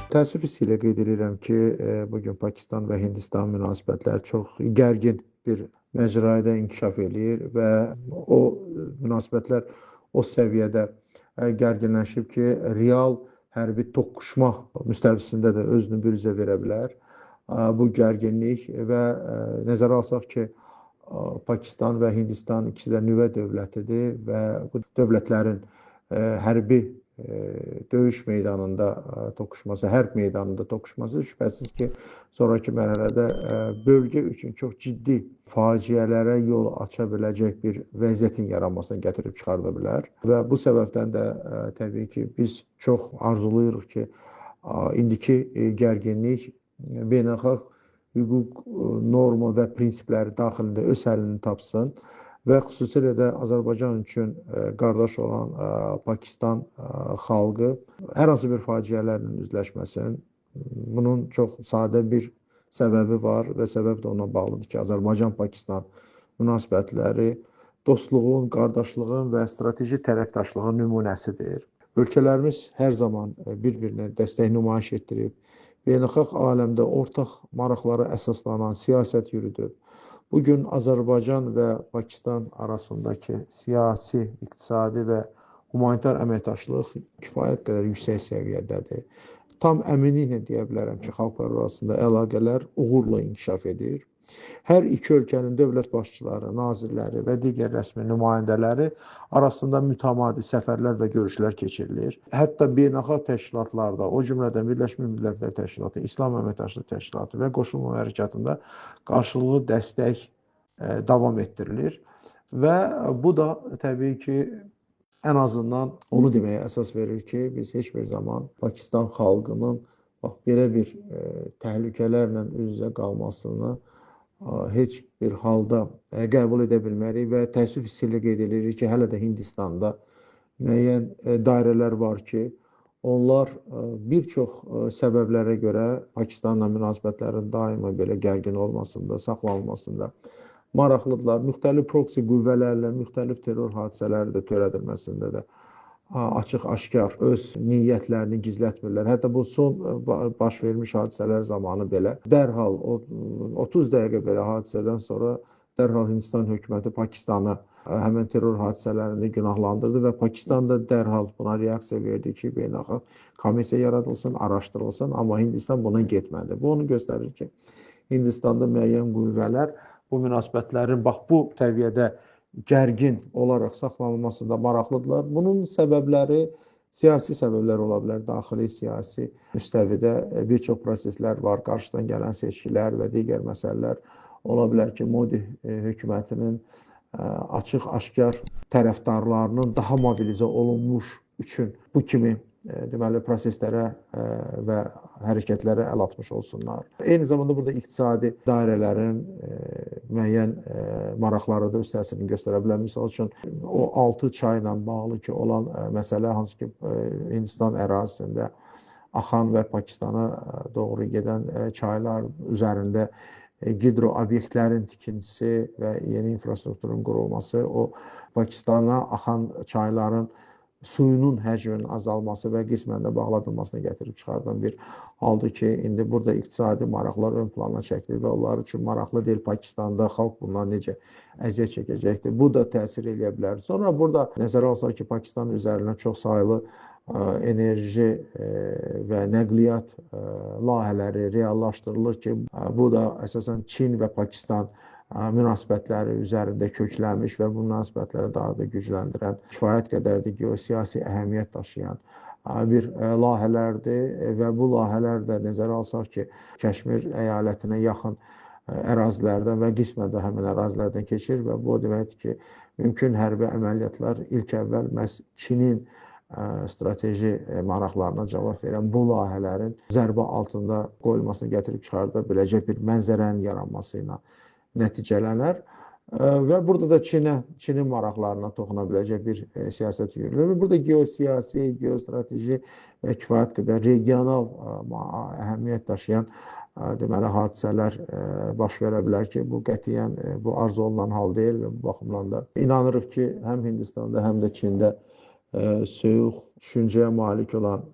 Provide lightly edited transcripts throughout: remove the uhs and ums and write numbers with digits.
Təəssüf hissi ilə qeyd edirəm ki, bugün Pakistan və Hindistan münasibətləri çox gərgin bir məcrayda inkişaf eləyir və o münasibətlər o səviyyədə gərginləşib ki, real hərbi toqquşma müstəvisində də özünü büruzə verə bilər. Bu gərginlik və nəzərə alsaq ki, Pakistan və Hindistan ikisi də nüvə dövlətidir və bu dövlətlərin hərbi döyüş meydanında toqquşması, hərb meydanında toqquşması şübhəsiz ki, sonraki mərhələdə bölgə üçün çox ciddi faciələrə yol aça biləcək bir vəziyyətin yaranmasına gətirib çıxarda bilər. Və bu səbəbdən də təbii ki, biz çox arzulayırıq ki, indiki gərginlik beynəlxalq hüquq norma və prinsipləri daxilində öz həllini tapsın və xüsusilə də Azərbaycan üçün qardaş olan Pakistan xalqı hər hansı bir faciələrlə üzləşməsin. Bunun çox sadə bir səbəbi var və səbəb də ona bağlıdır ki, Azərbaycan-Pakistan münasibətləri dostluğun, qardaşlığın və strateji tərəfdaşlığın nümunəsidir. Ölkələrimiz hər zaman bir-birinə dəstək nümayiş etdirib, beynəlxalq aləmdə ortaq maraqlara əsaslanan siyasət yürüdüb. Bugün Azərbaycan və Pakistan arasındakı siyasi, iqtisadi və humanitar əməkdaşlıq kifayət qədər yüksək səviyyədədir. Tam əminliklə deyə bilərəm ki, xalqlar arasında əlaqələr uğurla inkişaf edir. Hər iki ölkənin dövlət başçıları, nazirləri və digər rəsmi nümayəndələri arasında mütəmadi səfərlər və görüşlər keçirilir. Hətta beynəlxalq təşkilatlarda, o cümlədən Birləşmiş Millətlər Təşkilatı, İslam Əməkdaşlıq Təşkilatı və Qoşulma Hərəkatında qarşılıqlı dəstək davam etdirilir. Və bu da təbii ki, ən azından onu deməyə əsas verir ki, biz heç bir zaman Pakistan xalqının belə bir təhlükələrlə üz-üzə qalmasını heç bir halda qəbul edə bilmərik və təəssüf hissi ilə qeyd edirik ki, hələ də Hindistanda müəyyən dairələr var ki, onlar bir çox səbəblərə görə Pakistanla münasibətlərin daima belə gərgin olmasında, saxlanılmasında maraqlıdırlar. Müxtəlif proksi qüvvələrlə müxtəlif terror hadisələri də törədilməsində də açıq-aşkar öz niyyətlərini gizlətmirlər. Hətta bu son baş vermiş hadisələr zamanı belə dərhal 30 dəqiqə belə hadisədən sonra dərhal Hindistan hökuməti Pakistanı həmin terror hadisələrində günahlandırdı və Pakistan da dərhal buna reaksiya verdi ki, beynəlxalq komissiya yaradılsın, araşdırılsın, amma Hindistan buna getmədi. Bu onu göstərir ki, Hindistanda müəyyən qüvvələr bu münasibətlərin bax bu səviyyədə gərgin olaraq saxlanılmasında maraqlıdırlar. Bunun səbəbləri siyasi səbəblər ola bilər, daxili siyasi müstəvidə bir çox proseslər var, qarşıdan gələn seçkilər və digər məsələlər ola bilər ki, Modi hökumətinin açıq-aşkar tərəfdarlarının daha mobilizə olunmuş üçün bu kimi deməli proseslərə və hərəkətlərə əl atmış olsunlar. Eyni zamanda burada iqtisadi dairələrin müəyyən maraqları da öz təsirini göstərə bilər. Misal üçün, o 6 çayla bağlı ki olan məsələ, hansı ki Hindistan ərazisində axan və Pakistana doğru gedən çaylar üzərində hidroobyektlərin tikintisi və yeni infrastrukturun qurulması, o Pakistana axan çayların suyunun həcminin azalması və qismən də bağladılmasına gətirib çıxardan bir haldır ki, indi burada iqtisadi maraqlar ön plana çəkilir və onlar üçün maraqlı deyil Pakistanda xalq bundan necə əziyyət çəkəcəkdir. Bu da təsir edə bilər. Sonra burada nəzərə alsaq ki, Pakistan üzərinə çox saylı enerji və nəqliyyat layihələri reallaşdırılır ki, bu da əsasən Çin və Pakistan münasibətləri üzərində köklənmiş və bu münasibətləri daha da gücləndirən, kifayət qədər də geosiyasi əhəmiyyət daşıyan bir layihələrdir və bu layihələr də nəzərə alsaq ki, Kəşmir əyalətinə yaxın ərazilərdən və qismən də həmin ərazilərdən keçir və bu deməkdir ki, mümkün hərbi əməliyyatlar ilk əvvəl məhz Çinin strateji maraqlarına cavab verən bu layihələrin zərbə altında qoyulmasını gətirib çıxarda biləcək bir mənzərənin yaranması ilə nəticələnər və burada da Çinin maraqlarına toxuna biləcək bir siyasət yürürülür. Burada geosiyasi, geostrateji və kifayət qədər regional əhəmiyyət daşıyan deməli hadisələr baş verə bilər ki, bu qətiyyən bu arzu olunan hal deyil və bu baxımdan da inanırıq ki, həm Hindistanda, həm də Çində soyuq düşüncəyə malik olan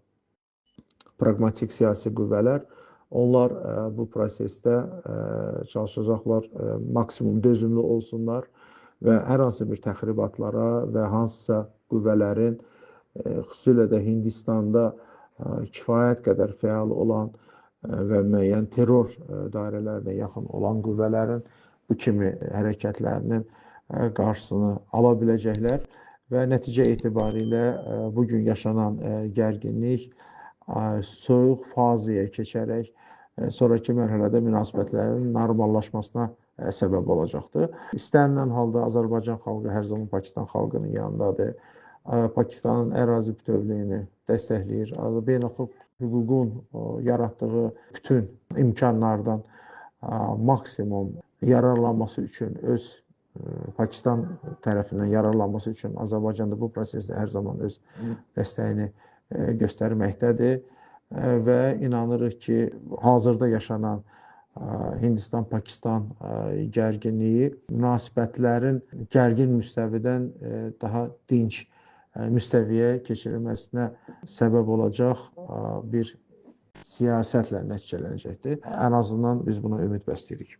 praqmatik siyasi qüvvələr, onlar bu prosesdə çalışacaqlar maksimum dözümlü olsunlar və hər hansı bir təxribatlara və hansısa qüvvələrin, xüsusilə də Hindistanda kifayət qədər fəal olan və müəyyən terror dairələrinə yaxın olan qüvvələrin bu kimi hərəkətlərinin qarşısını ala biləcəklər və nəticə etibarilə bugün yaşanan gərginlik soyuq fazaya keçərək sonraki mərhələdə münasibətlərin normallaşmasına səbəb olacaqdır. İstənilən halda Azərbaycan xalqı hər zaman Pakistan xalqının yanındadır. Pakistanın ərazi bütövlüyünü dəstəkləyir. Beynəlxalq hüququn yaratdığı bütün imkanlardan maksimum yararlanması üçün Pakistan tərəfindən yararlanması üçün Azərbaycan da bu prosesdə hər zaman öz dəstəyini göstərməkdədir və inanırıq ki, hazırda yaşanan Hindistan-Pakistan gərginliyi münasibətlərin gərgin müstəvidən daha dinc müstəviyə keçirilməsinə səbəb olacaq bir siyasətlə nəticələnəcəkdir. Ən azından biz buna ümid bəsləyirik.